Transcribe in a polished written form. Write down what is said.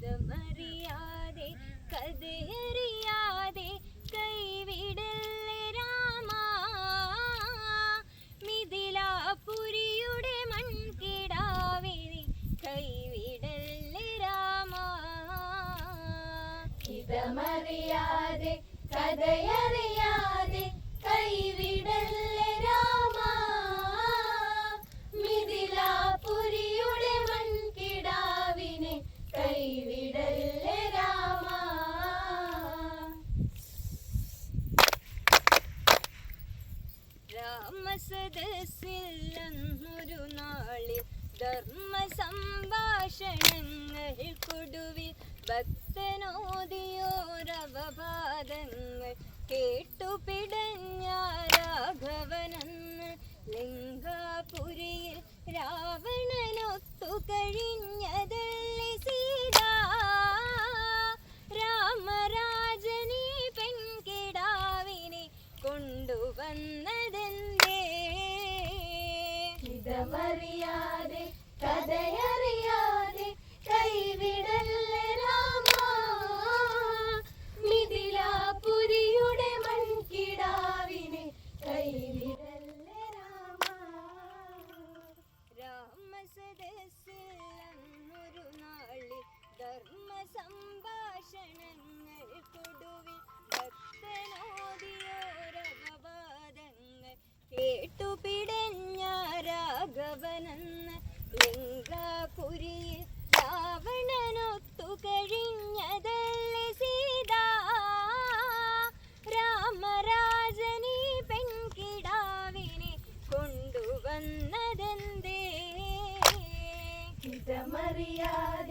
ഇതമറിയാതെ കഥയറിയാതെ കൈവിടല്ലേ രാമാ, മിഥിലാപുരിയുടെ മൺകിടാവിനെ കൈവിടല്ലേ രാമാ. ഇതമറിയാതെ കഥയറിയാതെ കൈവിടല്ലേ രാമാ, മിഥിലാപുരിയുടെ മൺകിടാവിനെ കൈവിടല്ലേ രാമാ. രാമസദസ്സിൽ അന്നൊരു നാളിൽ ധർമ്മ സംഭാഷണങ്ങൾക്കൊടുവിൽ ഭക്തനോദിയോരവപാദങ്ങൾ കേട്ടുപിടഞ്ഞ രാഘവനെന്ന് ലങ്കാപുരിയിൽ രാവണനൊത്തു കഴിഞ്ഞതല്ലേ സീത. രാമരാജനീ പെൺകിടാവിനെ കൊണ്ടുവന്നതെന്തേ? ഇതമറിയാതെ കഥയറിയാതെ കൈവിടല്ലേ രാമാ, മിഥിലാപുരിയുടെ മൺകിടാവിനെ കൈവിടല്ലേ രാമാ. രാമസദസ്സിൽ അന്നൊരു നാളിൽ ധർമ്മ സംഭാഷണങ്ങൾക്കൊടുവിൽ ഭക്തനോദിയോരവപാദങ്ങൾ കേട്ടുപിടഞ്ഞ രാഘവനെന്ന് ലങ്കാപുരിയിൽ രാവണനൊത്തു കഴിഞ്ഞതല്ലേ സീത. രാമരാജനീ പെൺകിടാവിനെ കൊണ്ടുവന്നതെന്തേ? ഇതമറിയാതെ